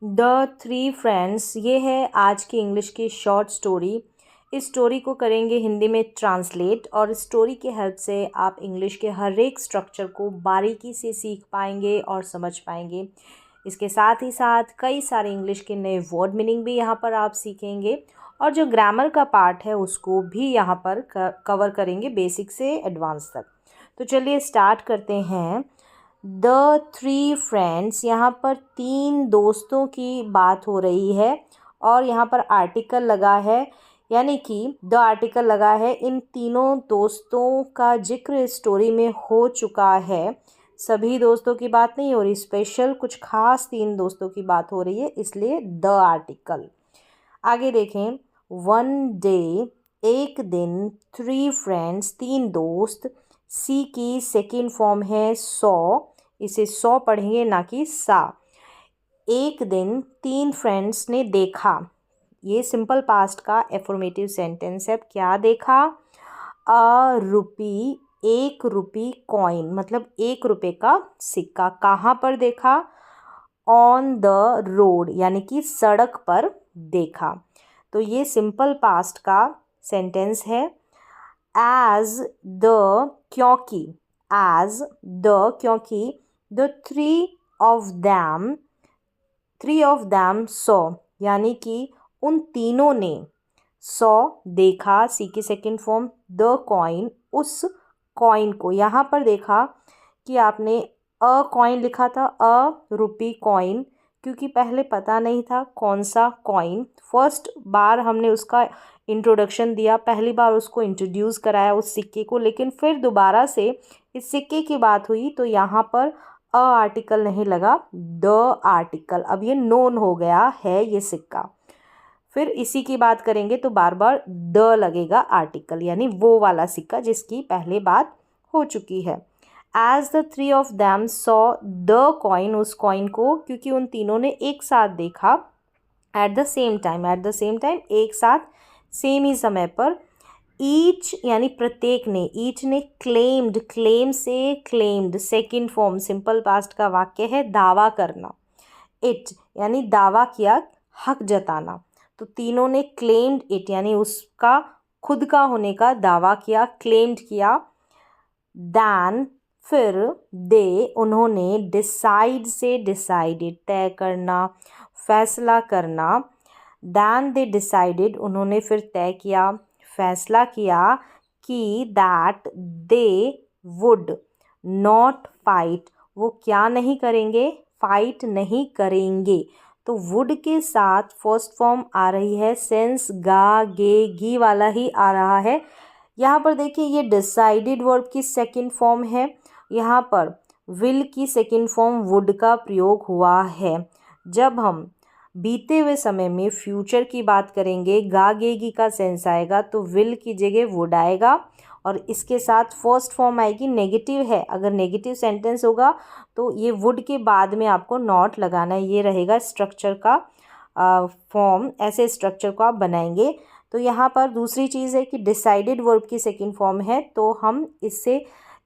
The three friends, ये है आज की इंग्लिश की शॉर्ट स्टोरी। इस स्टोरी को करेंगे हिंदी में ट्रांसलेट और इस स्टोरी की हेल्प से आप इंग्लिश के हर एक स्ट्रक्चर को बारीकी से सीख पाएंगे और समझ पाएंगे। इसके साथ ही साथ कई सारे इंग्लिश के नए वर्ड मीनिंग भी यहाँ पर आप सीखेंगे और जो ग्रामर का पार्ट है उसको भी यहाँ पर कवर करेंगे बेसिक से एडवांस तक। तो चलिए स्टार्ट करते हैं। द थ्री फ्रेंड्स, यहाँ पर तीन दोस्तों की बात हो रही है और यहाँ पर आर्टिकल लगा है, यानी कि द आर्टिकल लगा है। इन तीनों दोस्तों का जिक्र इस स्टोरी में हो चुका है। सभी दोस्तों की बात नहीं हो रही, स्पेशल कुछ खास तीन दोस्तों की बात हो रही है, इसलिए द आर्टिकल। आगे देखें। वन डे, एक दिन, थ्री फ्रेंड्स, तीन दोस्त। सी की सेकेंड फॉर्म है सॉ, इसे सॉ पढ़ेंगे ना कि सा। एक दिन तीन फ्रेंड्स ने देखा, ये सिंपल पास्ट का एफर्मेटिव सेंटेंस है। क्या देखा? रुपी, एक रुपी कॉइन, मतलब एक रुपए का सिक्का। कहाँ पर देखा? ऑन द रोड, यानी कि सड़क पर देखा। तो ये सिंपल पास्ट का सेंटेंस है। एज द, क्योंकि, एज द, क्योंकि, the three of them saw, यानी कि उन तीनों ने, सॉ देखा, सी की सेकेंड फॉर्म, द कॉइन, उस कॉइन को। यहाँ पर देखा कि आपने अ कॉइन लिखा था, रुपी कॉइन, क्योंकि पहले पता नहीं था कौन सा कॉइन। फर्स्ट बार हमने उसका इंट्रोडक्शन दिया, पहली बार उसको इंट्रोड्यूस कराया उस सिक्के को, लेकिन फिर दोबारा से इस सिक्के की बात हुई तो यहाँ पर अ आर्टिकल नहीं लगा, द आर्टिकल। अब ये नोन हो गया है ये सिक्का। फिर इसी की बात करेंगे तो बार बार द लगेगा आर्टिकल, यानी वो वाला सिक्का जिसकी पहले बात हो चुकी है। As the three of them saw the coin, उस कॉइन को, क्योंकि उन तीनों ने एक साथ देखा। एट द सेम टाइम, एक साथ, सेम ही समय पर। ईच यानी प्रत्येक ने, ईच ने क्लेम्ड, क्लेम से claimed, second form, simple past का वाक्य है, दावा करना। इट यानी दावा किया, हक जताना। तो तीनों ने क्लेम्ड इट यानी उसका खुद का होने का दावा किया, क्लेम्ड किया। दैन, फिर, दे, उन्होंने, डिसाइड से डिसाइडेड, तय करना, फैसला करना। दैन दे डिसाइडेड, उन्होंने फिर तय किया, फैसला किया कि that they would not fight, वो क्या नहीं करेंगे? फाइट नहीं करेंगे। तो वुड के साथ फर्स्ट फॉर्म आ रही है, सेंस गा गे गी वाला ही आ रहा है। यहाँ पर देखिए ये डिसाइडेड वर्ब की सेकंड फॉर्म है, यहाँ पर विल की सेकंड फॉर्म वुड का प्रयोग हुआ है। जब हम बीते हुए समय में फ्यूचर की बात करेंगे, गागेगी का सेंस आएगा तो विल की जगह वुड आएगा और इसके साथ फर्स्ट फॉर्म आएगी, नेगेटिव है। अगर नेगेटिव सेंटेंस होगा तो ये वुड के बाद में आपको नॉट लगाना है, ये रहेगा स्ट्रक्चर का फॉर्म। ऐसे स्ट्रक्चर को आप बनाएंगे। तो यहाँ पर दूसरी चीज़ है कि डिसाइडेड वर्ब की सेकंड फॉर्म है, तो हम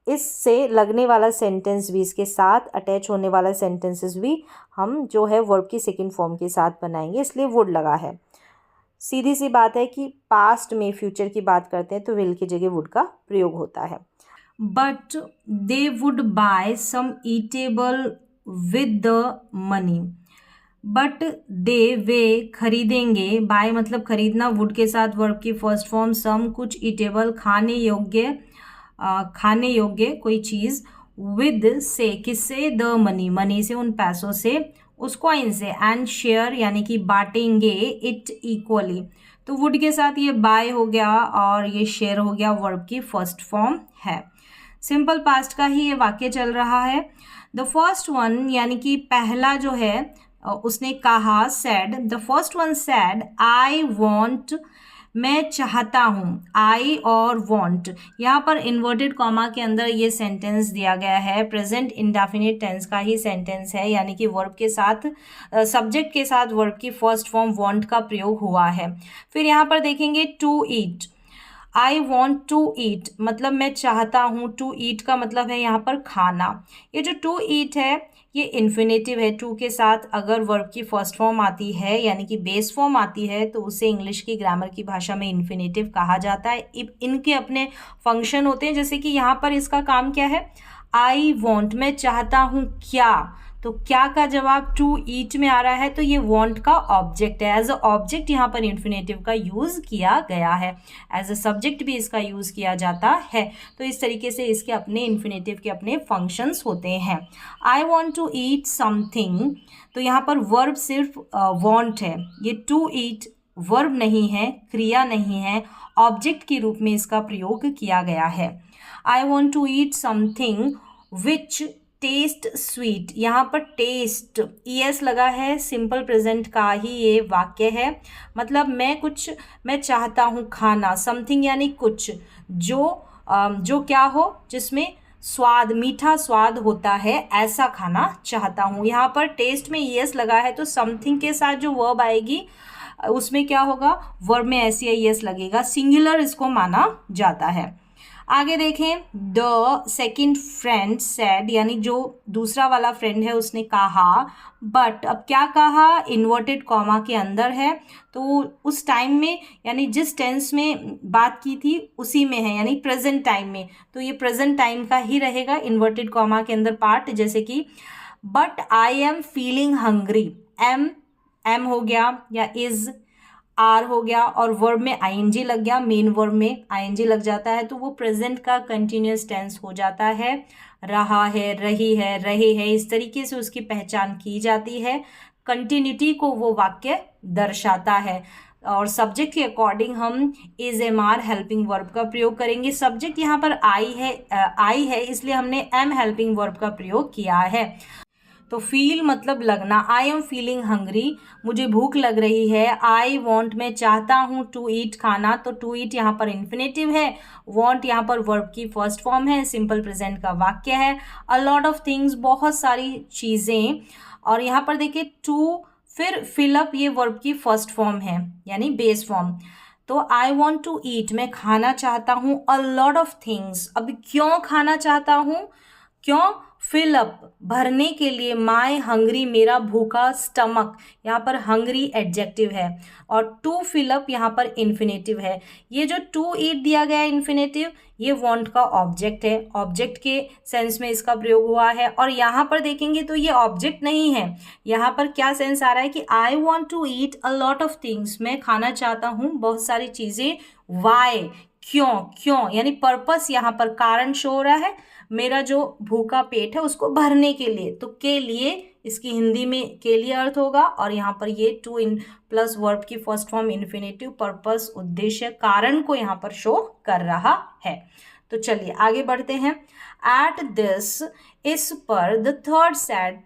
इससे लगने वाला सेंटेंस भी, इसके साथ अटैच होने वाला सेंटेंसेस भी हम जो है वर्ब की सेकंड फॉर्म के साथ बनाएंगे, इसलिए वुड लगा है। सीधी सी बात है कि पास्ट में फ्यूचर की बात करते हैं तो विल की जगह वुड का प्रयोग होता है। But they would buy some eatable with the money. But they, वे खरीदेंगे, बाय मतलब खरीदना, वुड के साथ वर्ब की फर्स्ट फॉर्म, सम कुछ, ईटेबल खाने योग्य कोई चीज़, विद से, किससे? द मनी, मनी से, उन पैसों से, उस कॉइन से, एंड शेयर यानी कि बांटेंगे इट इक्वली। तो वुड के साथ ये बाय हो गया और ये शेयर हो गया, वर्ब की फर्स्ट फॉर्म है। सिंपल पास्ट का ही ये वाक्य चल रहा है। द फर्स्ट वन यानी कि पहला जो है उसने कहा, said, the first one said, I want, मैं चाहता हूँ। आई और वॉन्ट, यहाँ पर इन्वर्टेड कॉमा के अंदर ये सेंटेंस दिया गया है, प्रेजेंट इंडेफिनिट टेंस का ही सेंटेंस है, यानी कि वर्ब के साथ, सब्जेक्ट के साथ वर्ब की फर्स्ट फॉर्म वॉन्ट का प्रयोग हुआ है। फिर यहाँ पर देखेंगे to eat, I want to eat मतलब मैं चाहता हूँ, टू ईट का मतलब है यहाँ पर खाना। ये जो टू ईट है ये इन्फिनेटिव है। टू के साथ अगर वर्ब की फर्स्ट फॉर्म आती है यानी कि बेस फॉर्म आती है तो उसे इंग्लिश की ग्रामर की भाषा में इन्फिनेटिव कहा जाता है। इनके अपने फंक्शन होते हैं, जैसे कि यहाँ पर इसका काम क्या है, आई वॉन्ट, मैं चाहता हूँ क्या, तो क्या का जवाब टू ईट में आ रहा है, तो ये वॉन्ट का ऑब्जेक्ट है। एज अ ऑब्जेक्ट यहाँ पर इन्फिनेटिव का यूज़ किया गया है, एज अ सब्जेक्ट भी इसका यूज़ किया जाता है। तो इस तरीके से इसके अपने इन्फिनेटिव के अपने फंक्शंस होते हैं। I want to eat something, तो यहाँ पर वर्ब सिर्फ वॉन्ट है, ये टू ईट वर्ब नहीं है, क्रिया नहीं है, ऑब्जेक्ट के रूप में इसका प्रयोग किया गया है। I want to eat something which taste sweet, यहाँ पर टेस्ट ईएस लगा है, सिंपल प्रेजेंट का ही ये वाक्य है। मतलब मैं चाहता हूँ खाना, समथिंग यानी कुछ, जो क्या हो, जिसमें स्वाद, मीठा स्वाद होता है, ऐसा खाना चाहता हूँ। यहाँ पर टेस्ट में ईएस लगा है तो समथिंग के साथ जो वर्ब आएगी उसमें क्या होगा, वर्ब में ऐसी ईएस लगेगा, सिंगुलर इसको माना जाता है। आगे देखें, द सेकेंड फ्रेंड सेड, यानी जो दूसरा वाला फ्रेंड है उसने कहा, बट अब क्या कहा, इन्वर्टेड कॉमा के अंदर है, तो उस टाइम में यानी जिस टेंस में बात की थी उसी में है, यानी प्रेजेंट टाइम में, तो ये प्रेजेंट टाइम का ही रहेगा इन्वर्टेड कॉमा के अंदर पार्ट। जैसे कि but I am feeling hungry, am हो गया या इज, आर हो गया और वर्ब में आईएनजी लग गया, मेन वर्ब में आईएनजी लग जाता है तो वो प्रेजेंट का कंटिन्यूअस टेंस हो जाता है। रहा है, रही है, रहे हैं, इस तरीके से उसकी पहचान की जाती है, कंटिन्यूटी को वो वाक्य दर्शाता है। और सब्जेक्ट के अकॉर्डिंग हम is, am, are helping verb का प्रयोग करेंगे। सब्जेक्ट यहाँ पर आई है इसलिए हमने एम हेल्पिंग वर्ब का प्रयोग किया है। तो फील मतलब लगना, आई एम फीलिंग हंग्री, मुझे भूख लग रही है। आई वॉन्ट, मैं चाहता हूँ, टू ईट खाना, तो टू ईट यहाँ पर इन्फिनेटिव है, वॉन्ट यहाँ पर वर्ब की फर्स्ट फॉर्म है, सिंपल प्रेजेंट का वाक्य है। अ लॉट ऑफ थिंग्स, बहुत सारी चीज़ें, और यहाँ पर देखिए टू फिर फिलअप, ये वर्ब की फर्स्ट फॉर्म है यानी बेस फॉर्म। तो आई वॉन्ट टू ईट, मैं खाना चाहता हूँ, अ लॉट ऑफ थिंग्स, अब क्यों खाना चाहता हूँ, क्यों, फिल अप भरने के लिए, माई हंग्री मेरा भूखा स्टमक, यहाँ पर हंग्री एडजेक्टिव है और टू फिल अप यहाँ पर इन्फिनेटिव है। ये जो टू ईट दिया गया है इन्फिनेटिव, ये वांट का ऑब्जेक्ट है, ऑब्जेक्ट के सेंस में इसका प्रयोग हुआ है। और यहाँ पर देखेंगे तो ये ऑब्जेक्ट नहीं है, यहाँ पर क्या सेंस आ रहा है कि I want to eat a lot of things, मैं खाना चाहता हूँ बहुत सारी चीज़ें। वाई, क्यों यानी पर्पस, यहाँ पर कारण शो हो रहा है, मेरा जो भूखा पेट है उसको भरने के लिए, तो के लिए इसकी हिंदी में के लिए अर्थ होगा। और यहाँ पर ये टू इन प्लस वर्ब की फर्स्ट फॉर्म इन्फिनेटिव, पर्पस, उद्देश्य, कारण को यहाँ पर शो कर रहा है। तो चलिए आगे बढ़ते हैं। एट दिस, इस पर, द थर्ड सेड,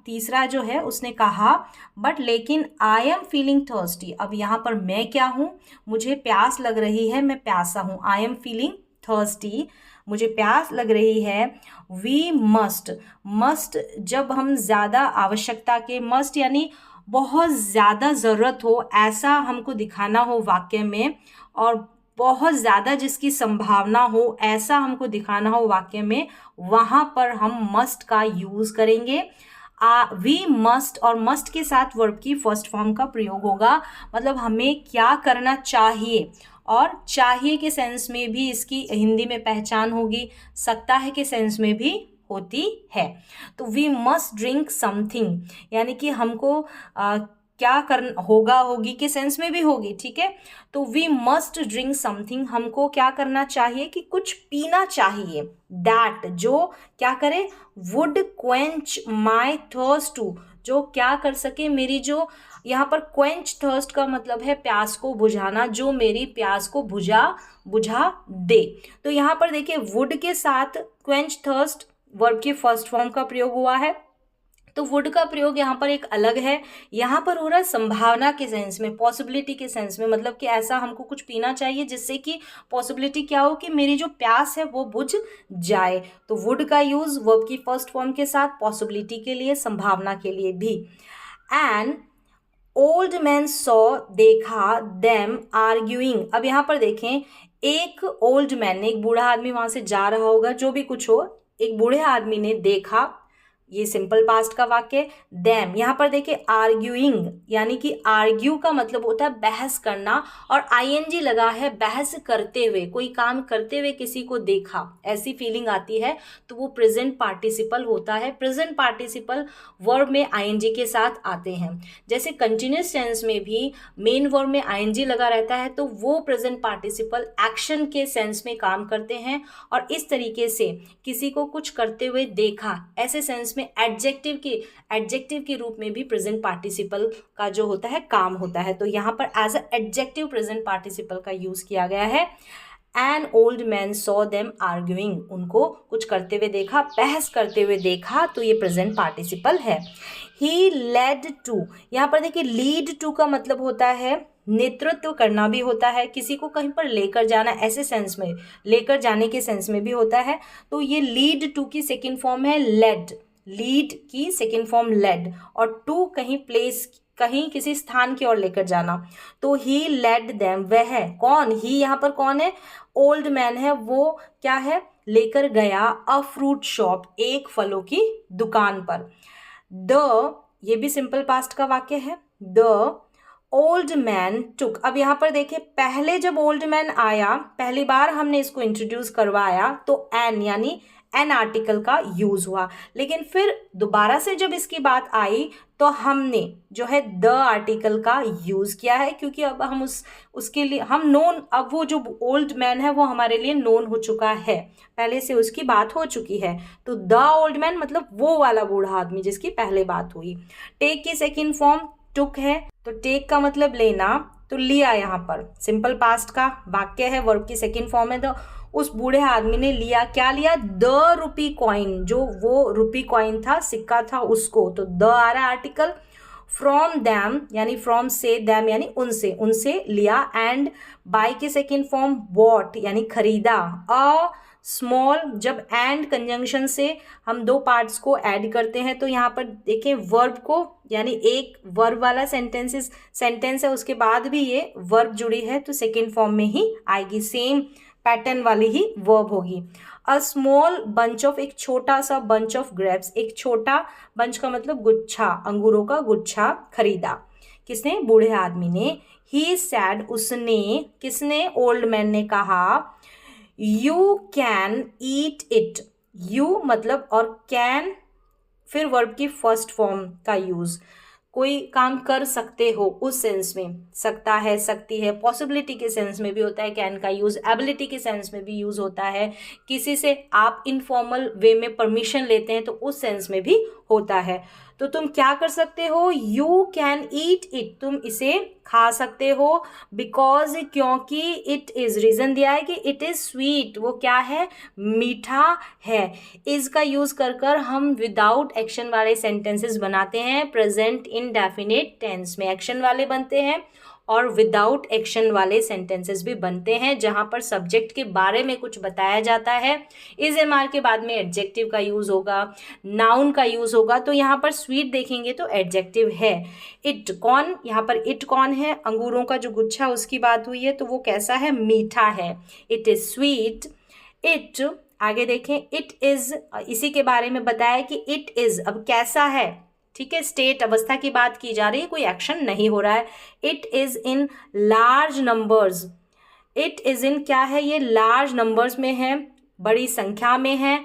तीसरा जो है उसने कहा, बट लेकिन आई एम फीलिंग थर्स्टी, अब यहाँ पर मैं क्या हूँ, मुझे प्यास लग रही है, मैं प्यासा हूँ, आई एम फीलिंग थर्स्टी, मुझे प्यास लग रही है। वी मस्ट जब हम ज़्यादा आवश्यकता के, मस्ट यानी बहुत ज़्यादा ज़रूरत हो ऐसा हमको दिखाना हो वाक्य में, और बहुत ज़्यादा जिसकी संभावना हो ऐसा हमको दिखाना हो वाक्य में, वहाँ पर हम मस्ट का यूज़ करेंगे। वी मस्ट, और मस्ट के साथ वर्ब की फर्स्ट फॉर्म का प्रयोग होगा, मतलब हमें क्या करना चाहिए, और चाहिए के सेंस में भी इसकी हिंदी में पहचान होगी, सकता है के सेंस में भी होती है। तो वी मस्ट ड्रिंक समथिंग, यानी कि हमको क्या करना होगा, होगी के सेंस में भी होगी, ठीक है। तो वी मस्ट ड्रिंक समथिंग, हमको क्या करना चाहिए कि कुछ पीना चाहिए। दैट, जो क्या करे, would quench my thirst too, जो क्या कर सके, मेरी जो, यहाँ पर क्वेंच थर्स्ट का मतलब है प्यास को बुझाना, जो मेरी प्यास को बुझा दे। तो यहाँ पर देखिए वुड के साथ क्वेंच थर्स्ट वर्ब के फर्स्ट फॉर्म का प्रयोग हुआ है, तो वुड का प्रयोग यहाँ पर एक अलग है, यहाँ पर हो रहा है संभावना के सेंस में, पॉसिबिलिटी के सेंस में, मतलब कि ऐसा हमको कुछ पीना चाहिए जिससे कि पॉसिबिलिटी क्या हो कि मेरी जो प्यास है वो बुझ जाए। तो वुड का यूज वर्ब की फर्स्ट फॉर्म के साथ पॉसिबिलिटी के लिए, संभावना के लिए भी। एंड ओल्ड मैन सॉ, देखा, देम आर्ग्यूइंग, अब यहाँ पर देखें, एक ओल्ड मैन ने, एक बूढ़ा आदमी वहां से जा रहा होगा, जो भी कुछ हो, एक बूढ़े आदमी ने देखा, ये सिंपल पास्ट का वाक्य। देम, यहाँ पर देखिए आर्ग्यूइंग, यानी कि आर्ग्यू का मतलब होता है बहस करना, और आईएनजी लगा है बहस करते हुए, कोई काम करते हुए किसी को देखा, ऐसी फीलिंग आती है तो वो प्रेजेंट पार्टिसिपल होता है। प्रेजेंट पार्टिसिपल वर्ब में आईएनजी के साथ आते हैं। जैसे कंटिन्यूअस टेंस में भी मेन वर्ब में आईएनजी लगा रहता है तो वो प्रेजेंट पार्टिसिपल एक्शन के सेंस में काम करते हैं। और इस तरीके से किसी को कुछ करते हुए देखा, ऐसे सेंस में एडजेक्टिव के रूप में भी प्रेजेंट पार्टिसिपल का जो होता है काम होता है। तो यहाँ पर as a adjective present participle का यूज किया गया है। An old man saw them arguing, उनको कुछ करते हुए देखा, बहस करते हुए देखा, तो ये प्रेजेंट पार्टिसिपल है। ही लेड टू, यहाँ पर देखिए लीड टू का मतलब होता है नेतृत्व करना भी होता है, किसी को कहीं पर लेकर जाना, ऐसे सेंस में, लेकर जाने के सेंस में भी होता है। तो ये लीड टू की सेकेंड फॉर्म है लेड, लीड की सेकेंड फॉर्म लेड, और टू कहीं प्लेस, कहीं किसी स्थान की ओर लेकर जाना। तो ही लेड देम, वह है कौन, ही यहाँ पर कौन है, ओल्ड मैन है, वो क्या है, लेकर गया अ फ्रूट शॉप, एक फलों की दुकान पर। द, ये भी सिंपल पास्ट का वाक्य है। द ओल्ड मैन टुक, अब यहाँ पर देखिए पहले जब ओल्ड मैन आया, पहली बार हमने इसको इंट्रोड्यूस करवाया तो एन यानी एन आर्टिकल का यूज हुआ, लेकिन फिर दोबारा से जब इसकी बात आई तो हमने जो है द आर्टिकल का यूज किया है, क्योंकि अब हम उसके लिए हम नोन, अब वो जो ओल्ड मैन है वो हमारे लिए नोन हो चुका है, पहले से उसकी बात हो चुकी है। तो द ओल्ड मैन मतलब वो वाला बूढ़ा आदमी जिसकी पहले बात हुई। टेक की सेकेंड फॉर्म टुक है, तो टेक का मतलब लेना, तो लिया, यहाँ पर सिंपल पास्ट का वाक्य है, वर्ब की सेकेंड फॉर्म है। तो उस बूढ़े आदमी ने लिया, क्या लिया, द रुपी कॉइन, जो वो रुपी कॉइन था, सिक्का था, उसको। तो द आ रहा है आर्टिकल। फ्रॉम दैम यानी फ्रॉम से, दैम यानी उनसे, उनसे लिया। एंड बाय की सेकेंड फॉर्म बॉट यानी खरीदा। अ स्मॉल, जब एंड कंजंक्शन से हम दो पार्ट्स को ऐड करते हैं तो यहाँ पर देखें वर्ब को, यानी एक वर्ब वाला सेंटेंस है, उसके बाद भी ये वर्ब जुड़ी है तो सेकेंड फॉर्म में ही आएगी, सेम पैटर्न वाली ही वर्ब होगी। अ स्मॉल बंच ऑफ, एक छोटा सा बंच ऑफ ग्रेप्स, एक छोटा बंच का मतलब गुच्छा, अंगूरों का गुच्छा खरीदा। किसने, बूढ़े आदमी ने। ही सैड, उसने, किसने, ओल्ड मैन ने कहा। You can eat it, you मतलब और कैन फिर वर्ब की फर्स्ट फॉर्म का यूज, कोई काम कर सकते हो उस सेंस में, सकता है, सकती है, पॉसिबिलिटी के सेंस में भी होता है कैन का यूज, एबिलिटी के सेंस में भी यूज होता है, किसी से आप इनफॉर्मल वे में परमिशन लेते हैं तो उस सेंस में भी होता है। तो तुम क्या कर सकते हो, यू कैन ईट इट, तुम इसे खा सकते हो, बिकॉज क्योंकि इट इज, रीजन दिया है कि इट इज स्वीट, वो क्या है, मीठा है। इज का यूज कर कर हम विदाउट एक्शन वाले सेंटेंसेस बनाते हैं, प्रेजेंट इंडेफिनिट टेंस में एक्शन वाले बनते हैं और विदाउट एक्शन वाले सेंटेंसेस भी बनते हैं, जहां पर सब्जेक्ट के बारे में कुछ बताया जाता है। इज एम आर के बाद में एडजेक्टिव का यूज होगा, नाउन का यूज होगा। तो यहाँ पर स्वीट देखेंगे तो एडजेक्टिव है। इट कौन, यहाँ पर इट कौन है, अंगूरों का जो गुच्छा उसकी बात हुई है, तो वो कैसा है, मीठा है, इट इज स्वीट। इट, आगे देखें, इट इज, इसी के बारे में बताया कि इट इज अब कैसा है, ठीक है, स्टेट अवस्था की बात की जा रही है, कोई एक्शन नहीं हो रहा है। It is in large numbers, it is in क्या है, ये लार्ज नंबर्स में है, बड़ी संख्या में है।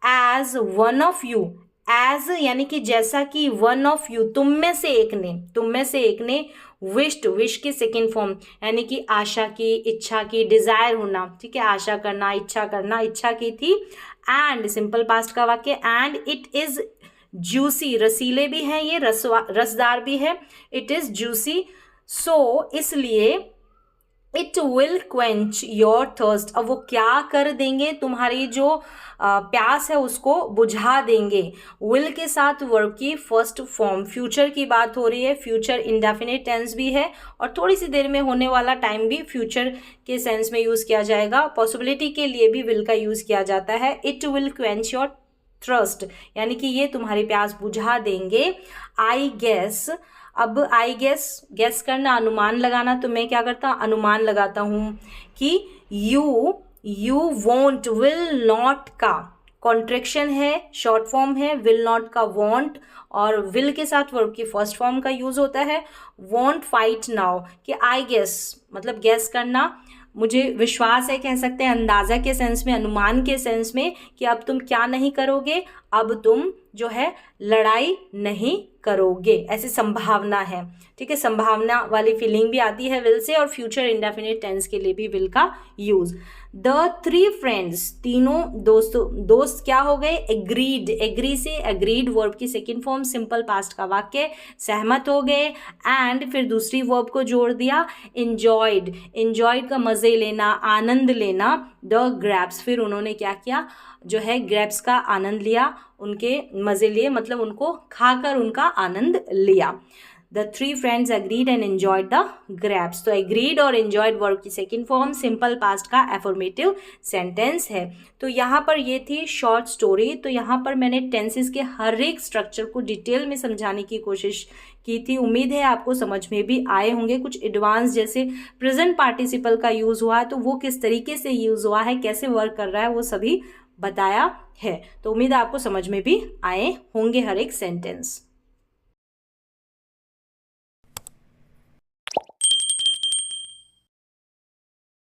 As one of you, as यानी कि जैसा कि, वन ऑफ यू तुम में से एक ने, तुम में से एक ने, विश्ड, विश की सेकेंड फॉर्म यानी कि आशा की, इच्छा की, डिजायर होना, ठीक है, आशा करना, इच्छा की थी। एंड सिंपल पास्ट का वाक्य, एंड इट इज जूसी, रसीले भी हैं ये, रसदार भी है, इट इज जूसी, सो इसलिए it will quench your thirst, अब वो क्या कर देंगे, तुम्हारी जो प्यास है उसको बुझा देंगे। विल के साथ वर्ब की फर्स्ट फॉर्म, फ्यूचर की बात हो रही है, फ्यूचर इंडेफिनिट टेंस भी है और थोड़ी सी देर में होने वाला टाइम भी फ्यूचर के सेंस में यूज किया जाएगा। पॉसिबिलिटी के लिए भी विल का यूज किया जाता है। It will quench your thrust यानी कि ये तुम्हारी प्यास बुझा देंगे। आई गेस, अब आई गेस करना, अनुमान लगाना, तो मैं क्या करता हूँ, अनुमान लगाता हूँ कि यू वोंट, विल नॉट का कॉन्ट्रैक्शन है, शॉर्ट फॉर्म है विल नॉट का वॉन्ट, और विल के साथ वर्ब की फर्स्ट फॉर्म का यूज होता है वॉन्ट फाइट नाउ, कि आई गेस मतलब गेस करना, मुझे विश्वास है कह सकते हैं, अंदाज़ा के सेंस में, अनुमान के सेंस में, कि अब तुम क्या नहीं करोगे, अब तुम जो है लड़ाई नहीं करोगे, ऐसी संभावना है। ठीक है, संभावना वाली फीलिंग भी आती है विल से, और फ्यूचर इंडेफिनिट टेंस के लिए भी विल का यूज। द थ्री फ्रेंड्स, तीनों दोस्त क्या हो गए, एग्रीड, एग्री से एग्रीड वर्ब की सेकेंड फॉर्म सिंपल पास्ट का वाक्य, सहमत हो गए, एंड फिर दूसरी वर्ब को जोड़ दिया इंजॉयड, इंजॉयड का मज़े लेना, आनंद लेना, द ग्रैप्स, फिर उन्होंने क्या किया, जो है ग्रैप्स का आनंद लिया, उनके मज़े लिए मतलब उनको खाकर उनका आनंद लिया। The three friends agreed and enjoyed the grapes. तो agreed और enjoyed वर्ब की सेकेंड फॉर्म सिंपल पास्ट का एफर्मेटिव सेंटेंस है। तो यहाँ पर ये थी शॉर्ट स्टोरी। तो यहाँ पर मैंने टेंसेस के हर एक स्ट्रक्चर को डिटेल में समझाने की कोशिश की थी। उम्मीद है आपको समझ में भी आए होंगे। कुछ एडवांस जैसे प्रेजेंट पार्टिसिपल का यूज़ हुआ है तो वो किस तरीके से यूज़ हुआ है, कैसे वर्क कर रहा है, वो सभी बताया है। तो उम्मीद है आपको समझ में भी आए होंगे हर एक सेंटेंस।